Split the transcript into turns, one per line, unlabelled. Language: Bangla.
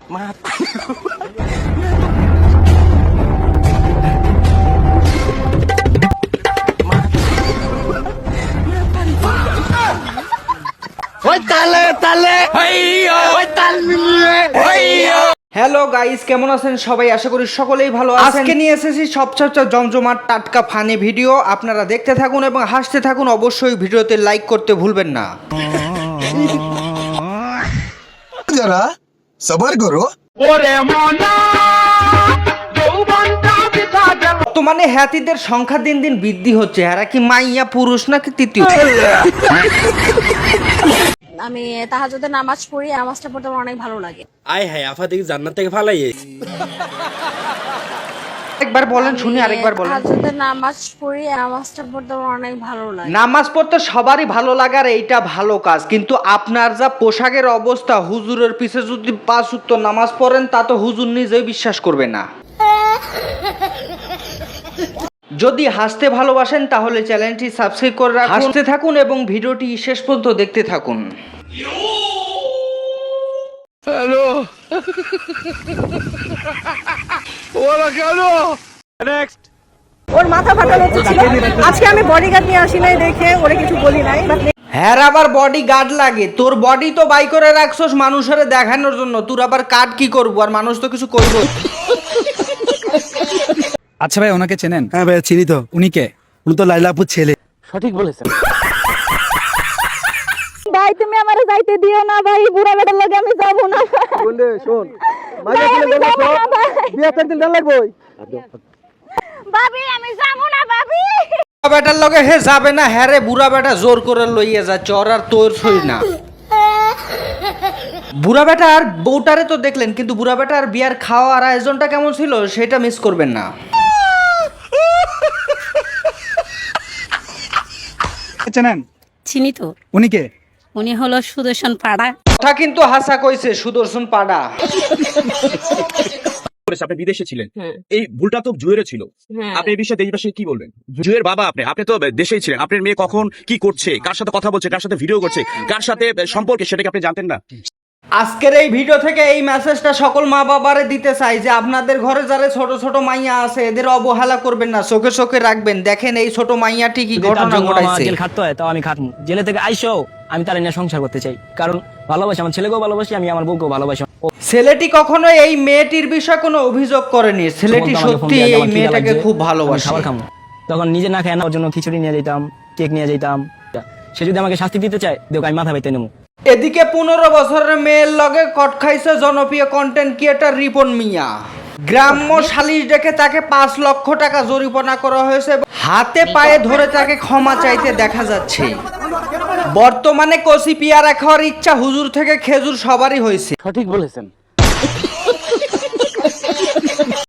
হ্যালো গাইস, কেমন আছেন সবাই? আশা করি সকলেই ভালো আছেন। আজকে নিয়ে এসেছি সবচেয়ে জমজমাট টাটকা ফানি ভিডিও। আপনারা দেখতে থাকুন এবং হাসতে থাকুন। অবশ্যই ভিডিওতে লাইক করতে ভুলবেন না।
जरा सबर करो।
বর্তমানে হ্যাতিদের সংখ্যা দিন দিন বৃদ্ধি হচ্ছে। এরা কি মাইয়া পুরুষ নাকি তৃতীয়?
আমি তাহাজ্জুদের নামাজ পড়ি, নামাজটা পড়তে আমার অনেক ভালো লাগে।
আয় হায় আফা দেখি জান্নাত থেকে ফালাইয়ে।
একবার বলেন শুনি, আরেকবার বলেন।
তাহাজ্জুদের নামাজ পড়ি, নামাজটা পড়তে আমার অনেক ভালো লাগে।
নামাজ পড়তে সবারই ভালো লাগার এইটা ভালো কাজ, কিন্তু আপনার যা পোশাকের অবস্থা, হুজুরের পিছে যদি 5 ওয়াক্ত নামাজ পড়েন তা তো হুজুর নিজেই বিশ্বাস করবে না। যদি হাসতে ভালোবাসেন তাহলে চ্যানেলটি সাবস্ক্রাইব করে রাখুন, হাসতে থাকুন এবং ভিডিওটি শেষ পর্যন্ত দেখতে থাকুন।
হ্যালো ওরা কেন নেক্সট
ওর মাথা ফাটানো ছিল। আজকে আমি বডিগার্ড নিয়ে আসি নাই দেখে ওরে কিছু বলি নাই।
হ্যাঁ, আবার বডি গার্ড লাগে? তোর বডি তো বাই করে রাখছস মানুষের দেখানোর জন্য, তোর আবার কাট কি করবো? আর মানুষ তো কিছু করবো।
আচ্ছা ভাই, ওনাকে চেনেন?
হ্যাঁ ভাই চিনি তো।
উনি কে?
উনি তো লাইলাপুর ছেলে।
সঠিক বলেছেন।
ভাই তুমি আমারে যাইতে দিও না ভাই, বুড়া বেটার লগে আমি যাব না।
বলে শোন মাইয়া ছেলে গেল তো বিয়া করতে দেন লাগবে।
ভাবি আমি যাব না ভাবি।
বুড়া বেটার লগে হে যাবে না? হ্যাঁ রে, বুড়া বেটা জোর করে লইয়া যাচ্ছে, ওর আর তোর সই না। বুড়া বেটা আর বউটারে তো দেখলেন, কিন্তু বুড়া বেটা আর বিয়ার খাওয়ার আয়োজনটা কেমন ছিল সেটা মিস করবেন না।
চেনেন?
চিনি তো।
উনি কে?
উনি হলো সুদর্শন পাড়া।
কথা কিন্তু হাসা কইছে, সুদর্শন পাড়া।
আপনি বিদেশে ছিলেন, এই ভুলটা তো জুয়ের ছিল। আপনি এই বিষয়ে দেশবাসী কি বলবেন? জুয়ের বাবা আপনি তো দেশেই ছিলেন। আপনার মেয়ে কখন কি করছে, কার সাথে কথা বলছে, কার সাথে ভিডিও করছে, কার সাথে সম্পর্কে, সেটাকে আপনি জানতেন না?
আজকের এই ভিডিও থেকে এই মেসেজটা সকল মা বাবারে দিতে চাই যে আপনাদের ঘরে যারা ছোট ছোট মাইয়া আছে এদের অবহেলা করবেন না, চোখে চোখে রাখবেন। দেখেন এই ছোট মাইয়াটি কি ঘটনা ঘটাইছে।
জেল খাটতে হয় তাও আমি খাটমু। জেলে থেকে আইসো আমি তার নিয়ে সংসার করতে চাই, কারণ ভালোবাসি, আমার ছেলেকেও ভালোবাসি, আমি আমার বউকেও ভালোবাসি।
ছেলেটি কখনো এই মেয়েটির বিষয়ে কোনো অভিযোগ করেনি। ছেলেটি সত্যি এই মেয়েটাকে খুব ভালোবাসে।
খাবার খামু, তখন নিজে না খায় না, ওর জন্য খিচুড়ি নিয়ে যেতাম, কেক নিয়ে যেতাম। সে যদি আমাকে শাস্তি দিতে চায় দেখ, আমি মাথা বাইতে নেবো।
এদিকে 15 বছরের মেয়ের লগে কট খাইছে জনপ্রিয় কন্টেন্ট ক্রিয়েটর রিপন মিয়া। গ্রাম্য সালিশ ডেকে তাকে 5 লক্ষ টাকা জরিমানা করা হয়েছে। হাতে পায়ে ধরে তাকে ক্ষমা চাইতে দেখা যাচ্ছে। বর্তমানে কচি পিয়ারা খাওয়ার ইচ্ছা হুজুর থেকে খেজুর সবারই হয়েছে।
সঠিক বলেছেন।